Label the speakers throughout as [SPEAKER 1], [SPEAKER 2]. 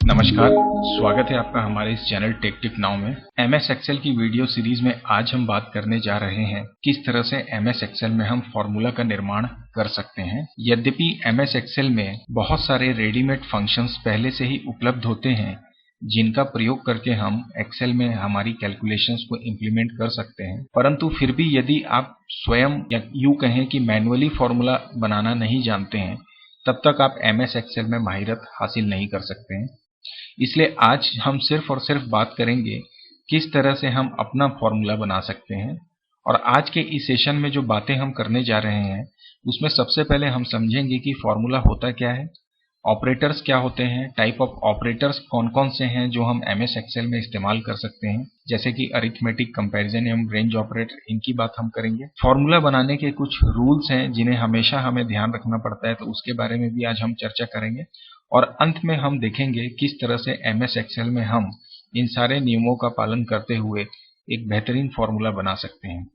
[SPEAKER 1] नमस्कार, स्वागत है आपका हमारे इस चैनल टेक टिप नाउ में। MS एक्सेल की वीडियो सीरीज में आज हम बात करने जा रहे हैं किस तरह से MS एक्सेल में हम फॉर्मूला का निर्माण कर सकते हैं। यद्यपि MS एक्सेल में बहुत सारे रेडीमेड फंक्शंस पहले से ही उपलब्ध होते हैं जिनका प्रयोग करके हम एक्सेल में हमारी कैलकुलेशंस को इम्प्लीमेंट कर सकते हैं, परंतु फिर भी यदि आप स्वयं या यूं कहें कि मैन्युअली फॉर्मूला बनाना नहीं जानते हैं तब तक आप MS एक्सेल में माहिरत हासिल नहीं कर सकते हैं। इसलिए आज हम सिर्फ और सिर्फ बात करेंगे किस तरह से हम अपना फॉर्मूला बना सकते हैं। और आज के इस सेशन में जो बातें हम करने जा रहे हैं उसमें सबसे पहले हम समझेंगे कि फॉर्मूला होता क्या है, ऑपरेटर्स क्या होते हैं, टाइप ऑफ ऑपरेटर्स कौन कौन से हैं जो हम MS एक्सेल में इस्तेमाल कर सकते हैं, जैसे कि अरिथमेटिक, कंपैरिजन एवं रेंज ऑपरेटर, इनकी बात हम करेंगे। फॉर्मूला बनाने के कुछ रूल्स हैं जिन्हें हमेशा हमें ध्यान रखना पड़ता है, तो उसके बारे में भी आज हम चर्चा करेंगे। और अंत में हम देखेंगे किस तरह से MS एक्सेल में हम इन सारे नियमों का पालन करते हुए एक बेहतरीन फॉर्मूला बना सकते हैं।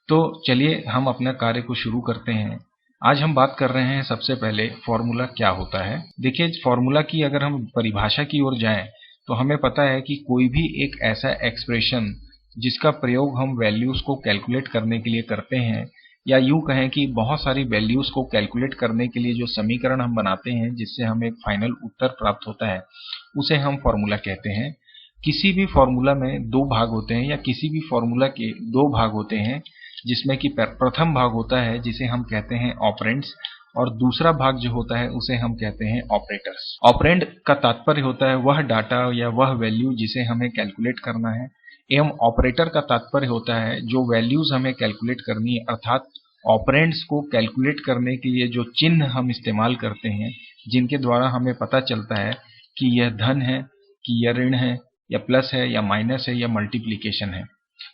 [SPEAKER 1] तो चलिए हम अपना कार्य को शुरू करते हैं। आज हम बात कर रहे हैं सबसे पहले फॉर्मूला क्या होता है। देखिए, फॉर्मूला की अगर हम परिभाषा की ओर जाएं तो हमें पता है कि कोई भी एक ऐसा एक्सप्रेशन जिसका प्रयोग हम वैल्यूज को कैलकुलेट करने के लिए करते हैं, या यूं कहें कि बहुत सारी वैल्यूज को कैलकुलेट करने के लिए जो समीकरण हम बनाते हैं जिससे हमें एक फाइनल उत्तर प्राप्त होता है, उसे हम फॉर्मूला कहते हैं। किसी भी फॉर्मूला में दो भाग होते हैं या किसी भी फॉर्मूला के दो भाग होते हैं, जिसमें कि प्रथम भाग होता है जिसे हम कहते हैं ऑपरेंड्स, और दूसरा भाग जो होता है उसे हम कहते हैं ऑपरेटर्स। ऑपरेंड का तात्पर्य होता है वह डाटा या वह वैल्यू जिसे हमें कैलकुलेट करना है, एवं ऑपरेटर का तात्पर्य होता है जो वैल्यूज हमें कैलकुलेट करनी है, अर्थात ऑपरेंड्स को कैलकुलेट करने के लिए जो चिन्ह हम इस्तेमाल करते हैं, जिनके द्वारा हमें पता चलता है कि यह धन है, कि यह ऋण है, या प्लस है, या माइनस है, या मल्टीप्लिकेशन है।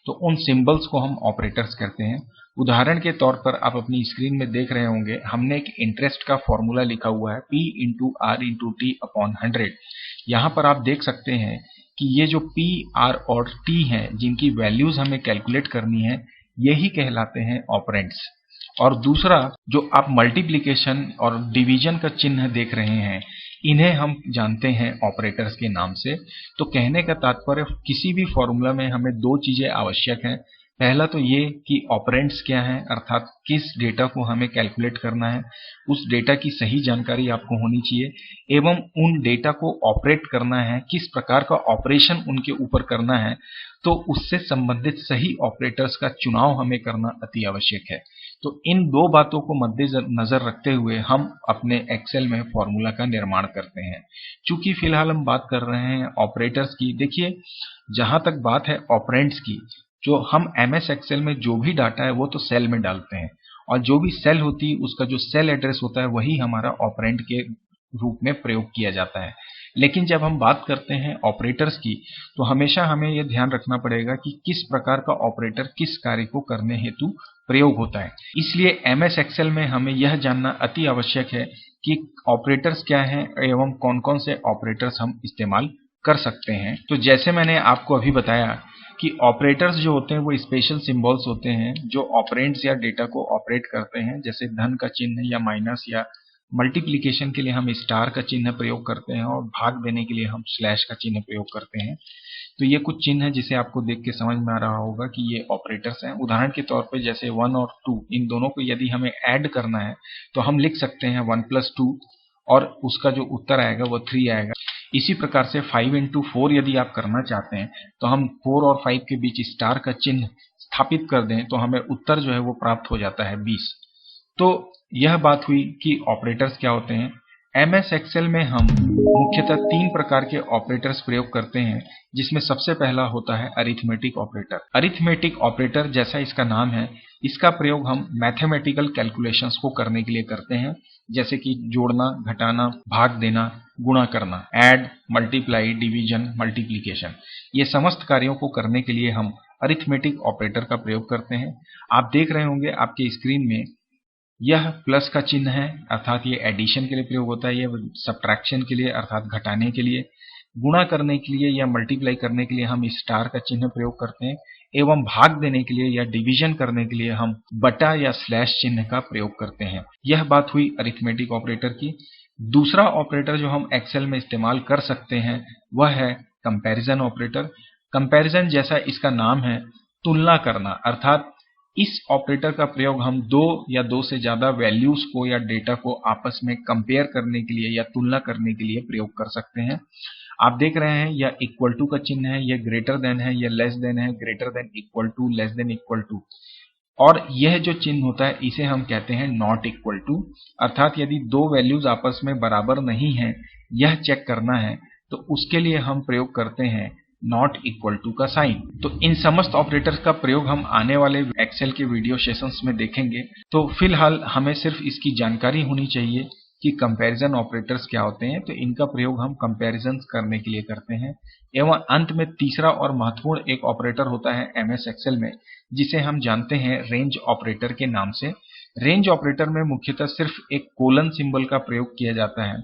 [SPEAKER 1] तो उन सिंबल्स को हम ऑपरेटर्स कहते हैं। उदाहरण के तौर पर आप अपनी स्क्रीन में देख रहे होंगे, हमने एक इंटरेस्ट का फॉर्मूला लिखा हुआ है P into R into T upon 100। यहाँ पर आप देख सकते हैं कि ये जो P, R और T हैं जिनकी वैल्यूज हमें कैलकुलेट करनी है, यही कहलाते हैं ऑपरेंड्स। और दूसरा जो आप मल्टीप्लिकेशन और डिवीजन का चिन्ह देख रहे हैं, इन्हें हम जानते हैं ऑपरेटर्स के नाम से। तो कहने का तात्पर्य, किसी भी फॉर्मूला में हमें दो चीजें आवश्यक हैं। पहला तो ये कि ऑपरेंड्स क्या है, अर्थात किस डेटा को हमें कैलकुलेट करना है, उस डेटा की सही जानकारी आपको होनी चाहिए, एवं उन डेटा को ऑपरेट करना है, किस प्रकार का ऑपरेशन उनके ऊपर करना है, तो उससे संबंधित सही ऑपरेटर्स का चुनाव हमें करना अति आवश्यक है। तो इन दो बातों को मद्देनजर रखते हुए हम अपने एक्सेल में फॉर्मूला का निर्माण करते हैं। चूंकि फिलहाल हम बात कर रहे हैं ऑपरेटर्स की, देखिए जहां तक बात है ऑपरेंड्स की, जो हम MS एक्सेल में जो भी डाटा है वो तो सेल में डालते हैं, और जो भी सेल होती है उसका जो सेल एड्रेस होता है वही हमारा ऑपरेंड के रूप में प्रयोग किया जाता है। लेकिन जब हम बात करते हैं ऑपरेटर्स की, तो हमेशा हमें यह ध्यान रखना पड़ेगा कि किस प्रकार का ऑपरेटर किस कार्य को करने हेतु प्रयोग होता है। इसलिए MS एक्सेल में हमें यह जानना अति आवश्यक है कि ऑपरेटर्स क्या हैं एवं कौन कौन से ऑपरेटर्स हम इस्तेमाल कर सकते हैं। तो जैसे मैंने आपको अभी बताया कि ऑपरेटर्स जो होते हैं वो स्पेशल सिंबल्स होते हैं जो ऑपरेंड्स या डेटा को ऑपरेट करते हैं, जैसे धन का चिन्ह या माइनस, या मल्टीप्लिकेशन के लिए हम स्टार का चिन्ह प्रयोग करते हैं, और भाग देने के लिए हम स्लैश का चिन्ह प्रयोग करते हैं। तो ये कुछ चिन्ह है जिसे आपको देख के समझ में आ रहा होगा कि ये ऑपरेटर्स हैं। उदाहरण के तौर पे जैसे 1 और 2, इन दोनों को यदि हमें ऐड करना है तो हम लिख सकते हैं 1 + 2, और उसका जो उत्तर आएगा वो 3 आएगा। इसी प्रकार से 5 × 4 यदि आप करना चाहते हैं तो हम 4 और 5 के बीच स्टार का चिन्ह स्थापित कर दें तो हमें उत्तर जो है वो प्राप्त हो जाता है 20। तो यह बात हुई कि ऑपरेटर्स क्या होते हैं। MS एक्सेल में हम मुख्यतः 3 प्रकार के ऑपरेटर्स प्रयोग करते हैं, जिसमें सबसे पहला होता है अरिथमेटिक ऑपरेटर। अरिथमेटिक ऑपरेटर, जैसा इसका नाम है, इसका प्रयोग हम मैथमेटिकल कैलकुलेशंस को करने के लिए करते हैं, जैसे कि जोड़ना, घटाना, भाग देना, गुणा करना, ऐड, मल्टीप्लाई, डिवीजन, मल्टीप्लिकेशन। ये समस्त कार्यों को करने के लिए हम अरिथमेटिक ऑपरेटर का प्रयोग करते हैं। आप देख रहे होंगे आपके स्क्रीन में, यह प्लस का चिन्ह है, अर्थात ये एडिशन के लिए प्रयोग होता है, यह सब्ट्रैक्शन के लिए अर्थात घटाने के लिए, गुणा करने के लिए या मल्टीप्लाई करने के लिए हम स्टार का चिन्ह प्रयोग करते हैं, एवं भाग देने के लिए या डिवीजन करने के लिए हम बटा या स्लैश चिन्ह का प्रयोग करते हैं। यह बात हुई अरिथमेटिक ऑपरेटर की। दूसरा ऑपरेटर जो हम एक्सेल में इस्तेमाल कर सकते हैं वह है कंपैरिजन ऑपरेटर। कंपैरिजन जैसा इसका नाम है, तुलना करना, अर्थात इस ऑपरेटर का प्रयोग हम दो या दो से ज्यादा वैल्यूज को या डेटा को आपस में कंपेयर करने के लिए या तुलना करने के लिए प्रयोग कर सकते हैं। आप देख रहे हैं यह इक्वल टू का चिन्ह है, यह ग्रेटर देन है, यह लेस देन है, greater than equal to, less than equal to, और यह जो चिन्ह होता है इसे हम कहते हैं नॉट इक्वल टू, अर्थात यदि दो वैल्यूज आपस में बराबर नहीं है यह चेक करना है तो उसके लिए हम प्रयोग करते हैं नॉट इक्वल टू का साइन। तो इन समस्त ऑपरेटर्स का प्रयोग हम आने वाले एक्सेल के वीडियो सेशंस में देखेंगे। तो फिलहाल हमें सिर्फ इसकी जानकारी होनी चाहिए कि कंपैरिजन ऑपरेटर्स क्या होते हैं। तो इनका प्रयोग हम कंपैरिजन करने के लिए करते हैं। एवं अंत में तीसरा और महत्वपूर्ण एक ऑपरेटर होता है एमएस एक्सेल में, जिसे हम जानते हैं रेंज ऑपरेटर के नाम से। रेंज ऑपरेटर में मुख्यतः सिर्फ एक कोलन सिंबल का प्रयोग किया जाता है।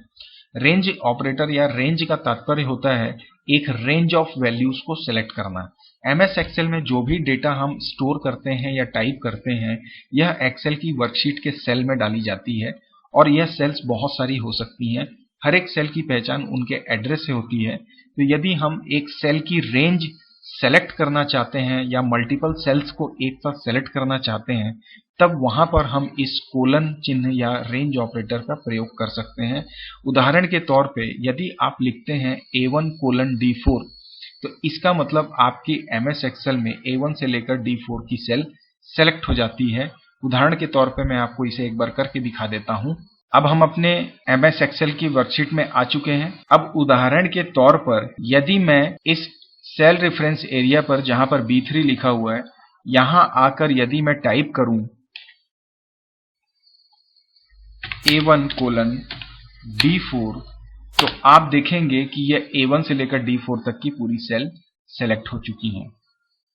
[SPEAKER 1] रेंज ऑपरेटर या रेंज का तात्पर्य होता है एक रेंज ऑफ वैल्यूज को सिलेक्ट करना। एमएस एक्सेल में जो भी डेटा हम स्टोर करते हैं या टाइप करते हैं यह एक्सेल की वर्कशीट के सेल में डाली जाती है, और यह सेल्स बहुत सारी हो सकती हैं। हर एक सेल की पहचान उनके एड्रेस से होती है। तो यदि हम एक सेल की रेंज सेलेक्ट करना चाहते हैं या मल्टीपल सेल्स को एक साथ सेलेक्ट करना चाहते हैं तब वहां पर हम इस कोलन चिन्ह या रेंज ऑपरेटर का प्रयोग कर सकते हैं। उदाहरण के तौर पे यदि आप लिखते हैं A1 कोलन D4 तो इसका मतलब आपकी एमएस एक्सेल में A1 से लेकर D4 की सेल सेलेक्ट हो जाती है। उदाहरण के तौर पे मैं आपको इसे एक बार करके दिखा देता हूं। अब हम अपने एमएस एक्सेल की वर्कशीट में आ चुके हैं। अब उदाहरण के तौर पर यदि मैं इस सेल रेफरेंस एरिया पर जहां पर B3 लिखा हुआ है यहां आकर यदि मैं टाइप करूं A1 कोलन D4 तो आप देखेंगे कि यह A1 से लेकर D4 तक की पूरी सेल सेलेक्ट हो चुकी हैं।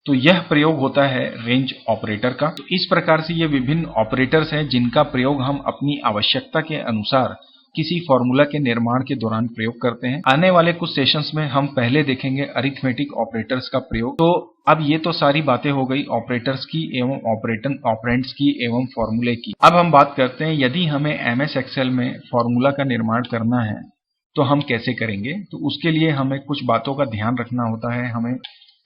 [SPEAKER 1] तो यह प्रयोग होता है रेंज ऑपरेटर का। तो इस प्रकार से ये विभिन्न ऑपरेटर्स हैं जिनका प्रयोग हम अपनी आवश्यकता के अनुसार किसी फॉर्मूला के निर्माण के दौरान प्रयोग करते हैं। आने वाले कुछ सेशंस में हम पहले देखेंगे अरिथमेटिक ऑपरेटर्स का प्रयोग। तो अब ये तो सारी बातें हो गई ऑपरेटर्स की एवं ऑपरेंड्स की एवं फॉर्मूले की। अब हम बात करते हैं यदि हमें एमएस एक्सेल में फॉर्मूला का निर्माण करना है तो हम कैसे करेंगे। तो उसके लिए हमें कुछ बातों का ध्यान रखना होता है हमें।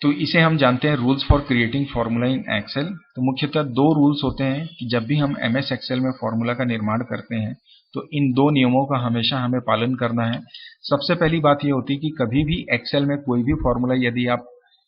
[SPEAKER 1] तो इसे हम जानते हैं rules for creating formula in Excel. तो मुख्यतः दो रूल्स होते हैं कि जब भी हम एमएस एक्सेल में फॉर्मूला का निर्माण करते हैं तो इन दो नियमों का हमेशा हमें पालन करना है। सबसे पहली बात यह होती है कि कभी भी एक्सेल में कोई भी फॉर्मूला यदि आप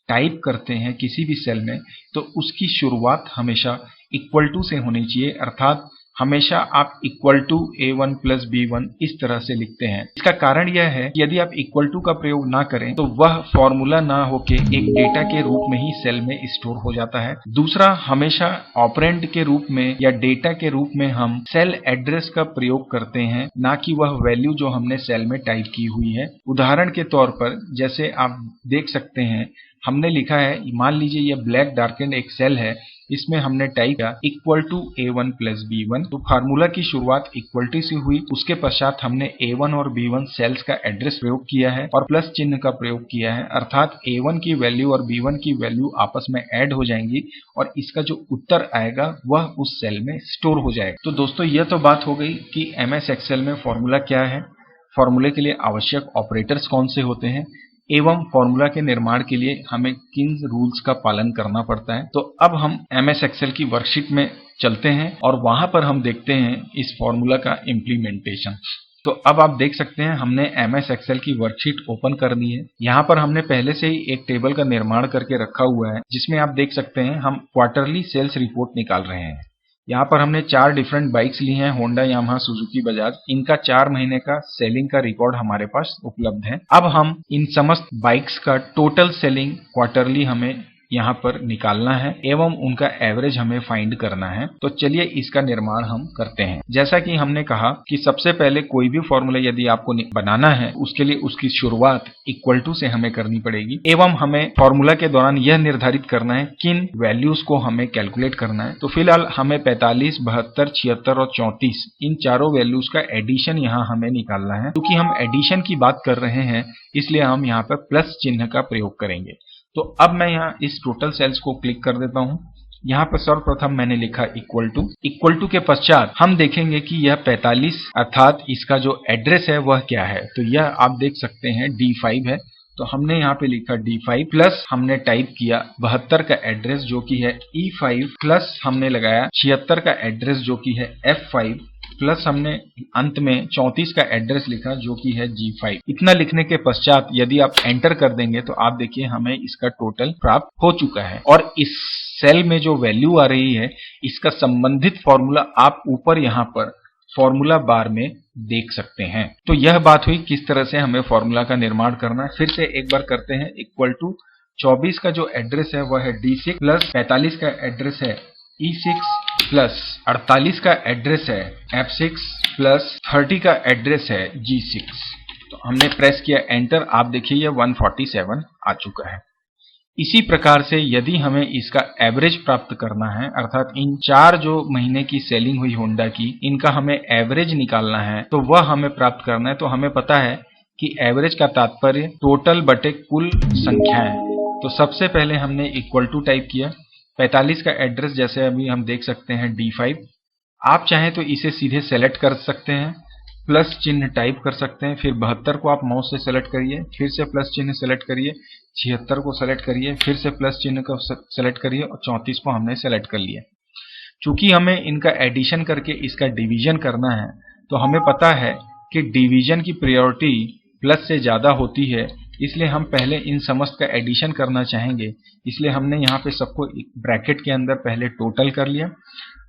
[SPEAKER 1] टाइप करते हैं किसी भी सेल में तो उसकी शुरुआत हमेशा इक्वल टू से होनी चाहिए, अर्थात हमेशा आप equal to A1 plus B1 इस तरह से लिखते हैं। इसका कारण यह है कि यदि आप इक्वल टू का प्रयोग ना करें तो वह फॉर्मूला ना होके एक डेटा के रूप में ही सेल में स्टोर हो जाता है। दूसरा, हमेशा ऑपरेंड के रूप में या डेटा के रूप में हम सेल एड्रेस का प्रयोग करते हैं, ना कि वह वैल्यू जो हमने सेल में टाइप की हुई है। उदाहरण के तौर पर जैसे आप देख सकते हैं हमने लिखा है, मान लीजिए यह ब्लैक डार्केंड एक सेल है, इसमें हमने टाइप किया equal to A1 plus B1। तो फार्मूला की शुरुआत इक्वल टू से हुई, उसके पश्चात हमने A1 और B1 सेल्स का एड्रेस प्रयोग किया है और प्लस चिन्ह का प्रयोग किया है, अर्थात A1 की वैल्यू और B1 की वैल्यू आपस में ऐड हो जाएंगी और इसका जो उत्तर आएगा वह उस सेल में स्टोर हो जाएगा। तो दोस्तों यह तो बात हो गई कि एमएस एक्सेल में फॉर्मूला क्या है, फॉर्मूले के लिए आवश्यक ऑपरेटर्स कौन से होते हैं एवं फॉर्मूला के निर्माण के लिए हमें किन रूल्स का पालन करना पड़ता है। तो अब हम एमएस एक्सेल की वर्कशीट में चलते हैं और वहां पर हम देखते हैं इस फॉर्मूला का इम्प्लीमेंटेशन। तो अब आप देख सकते हैं हमने एमएस एक्सेल की वर्कशीट ओपन कर ली है। यहाँ पर हमने पहले से ही एक टेबल का निर्माण करके रखा हुआ है जिसमें आप देख सकते हैं हम क्वार्टरली सेल्स रिपोर्ट निकाल रहे हैं। यहाँ पर हमने 4 डिफरेंट बाइक्स ली हैं, होंडा, यामाहा, सुजुकी, बजाज। इनका 4 महीने का सेलिंग का रिकॉर्ड हमारे पास उपलब्ध है। अब हम इन समस्त बाइक्स का टोटल सेलिंग क्वार्टरली हमें यहाँ पर निकालना है एवं उनका एवरेज हमें फाइंड करना है। तो चलिए इसका निर्माण हम करते हैं। जैसा कि हमने कहा कि सबसे पहले कोई भी फॉर्मूला यदि आपको बनाना है उसके लिए उसकी शुरुआत इक्वल टू से हमें करनी पड़ेगी एवं हमें फॉर्मूला के दौरान यह निर्धारित करना है किन वैल्यूज को हमें कैलकुलेट करना है। तो फिलहाल हमें 45, 72, 76 और 34 इन चारों वैल्यूज का एडिशन यहाँ हमें निकालना है। क्योंकि हम एडिशन की बात कर रहे हैं इसलिए हम यहाँ पर प्लस चिन्ह का प्रयोग करेंगे। तो अब मैं यहाँ इस टोटल सेल्स को क्लिक कर देता हूँ यहाँ पर सर्वप्रथम मैंने लिखा इक्वल टू के पश्चात हम देखेंगे कि यह 45 अर्थात इसका जो एड्रेस है वह क्या है। तो यह आप देख सकते हैं D5 है, तो हमने यहाँ पे लिखा D5 प्लस हमने टाइप किया 72 का एड्रेस जो कि है E5 प्लस हमने लगाया 76 का एड्रेस जो कि है F5 प्लस हमने अंत में 34 का एड्रेस लिखा जो कि है G5। इतना लिखने के पश्चात यदि आप एंटर कर देंगे तो आप देखिए हमें इसका टोटल प्राप्त हो चुका है और इस सेल में जो वैल्यू आ रही है इसका संबंधित फॉर्मूला आप ऊपर यहाँ पर फॉर्मूला बार में देख सकते हैं। तो यह बात हुई किस तरह से हमें फॉर्मूला का निर्माण करना है। फिर से एक बार करते हैं। इक्वल टू 24 का जो एड्रेस है वह है D6 प्लस 45 का एड्रेस है E6 प्लस 48 का एड्रेस है F6 प्लस 30 का एड्रेस है G6। तो हमने प्रेस किया एंटर, आप देखिए यह 147 आ चुका है। इसी प्रकार से यदि हमें इसका एवरेज प्राप्त करना है अर्थात इन 4 जो महीने की सेलिंग हुई होंडा की इनका हमें एवरेज निकालना है तो वह हमें प्राप्त करना है। तो हमें पता है कि एवरेज का तात्पर्य टोटल बटे कुल संख्या है। तो सबसे पहले हमने इक्वल टू टाइप किया 45 का एड्रेस जैसे अभी हम देख सकते हैं D5। आप चाहें तो इसे सीधे सेलेक्ट कर सकते हैं, प्लस चिन्ह टाइप कर सकते हैं, फिर 72 को आप माउस से सेलेक्ट करिए, फिर से प्लस चिन्ह सेलेक्ट करिए, 76 को सेलेक्ट करिए, फिर से प्लस चिन्ह को सेलेक्ट करिए और 34 को हमने सेलेक्ट कर लिया। चूंकि हमें इनका एडिशन करके इसका डिवीजन करना है तो हमें पता है कि डिवीजन की प्रायोरिटी प्लस से ज्यादा होती है, इसलिए हम पहले इन समस्त का एडिशन करना चाहेंगे। इसलिए हमने यहाँ पे सबको ब्रैकेट के अंदर पहले टोटल कर लिया।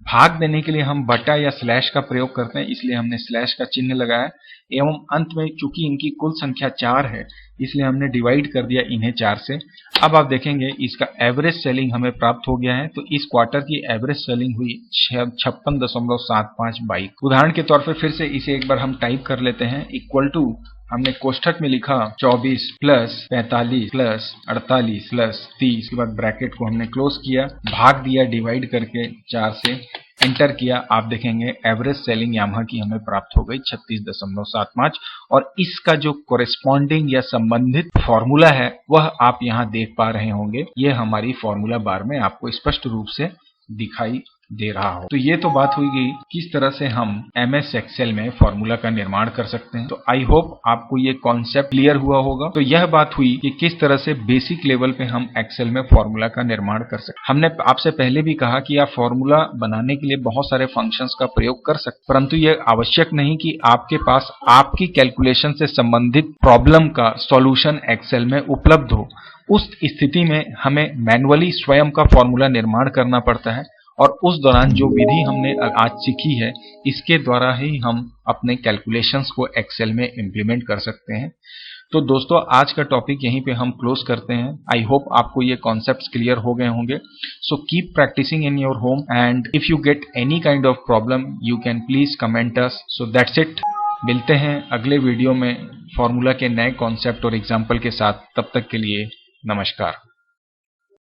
[SPEAKER 1] भाग देने के लिए हम बटा या स्लैश का प्रयोग करते हैं, इसलिए हमने स्लैश का चिन्ह लगाया एवं अंत में चूंकि इनकी कुल संख्या 4 है इसलिए हमने डिवाइड कर दिया इन्हें 4 से। अब आप देखेंगे इसका एवरेज सेलिंग हमें प्राप्त हो गया है। तो इस क्वार्टर की एवरेज सेलिंग हुई 56.75 बाइक। उदाहरण के तौर पर फिर से इसे एक बार हम टाइप कर लेते हैं। इक्वल टू हमने कोष्ठक में लिखा 24 प्लस 45 प्लस 48 प्लस 30 के बाद ब्रैकेट को हमने क्लोज किया, भाग दिया डिवाइड करके 4 से, एंटर किया। आप देखेंगे एवरेज सेलिंग यामाहा की हमें प्राप्त हो गई 36.75 और इसका जो कोरेस्पॉन्डिंग या संबंधित फॉर्मूला है वह आप यहां देख पा रहे होंगे। यह हमारी फॉर्मूला बार में आपको स्पष्ट रूप से दिखाई दे रहा हो। तो ये तो बात हुई गई किस तरह से हम MS एक्सेल में फॉर्मूला का निर्माण कर सकते हैं। तो आई होप आपको ये कॉन्सेप्ट क्लियर हुआ होगा। तो यह बात हुई कि किस तरह से बेसिक लेवल पे हम एक्सेल में फॉर्मूला का निर्माण कर सकते हैं। हमने आपसे पहले भी कहा कि आप फॉर्मूला बनाने के लिए बहुत सारे फंक्शंस का प्रयोग कर सकते, परंतु यह आवश्यक नहीं कि आपके पास आपकी कैलकुलेशन से संबंधित प्रॉब्लम का सॉल्यूशन एक्सेल में उपलब्ध हो। उस स्थिति में हमें मैन्युअली स्वयं का फॉर्मूला निर्माण करना पड़ता है और उस दौरान जो विधि हमने आज सीखी है इसके द्वारा ही हम अपने कैलकुलेशंस को एक्सेल में इंप्लीमेंट कर सकते हैं। तो दोस्तों आज का टॉपिक यहीं पे हम क्लोज करते हैं। आई होप आपको ये कॉन्सेप्ट्स क्लियर हो गए होंगे। So keep practising in your home and if you get any kind of problem you can please comment us. So that's it. मिलते हैं अगले वीडियो में फॉर्मूला के नए कॉन्सेप्ट और एग्जाम्पल के साथ। तब तक के लिए नमस्कार।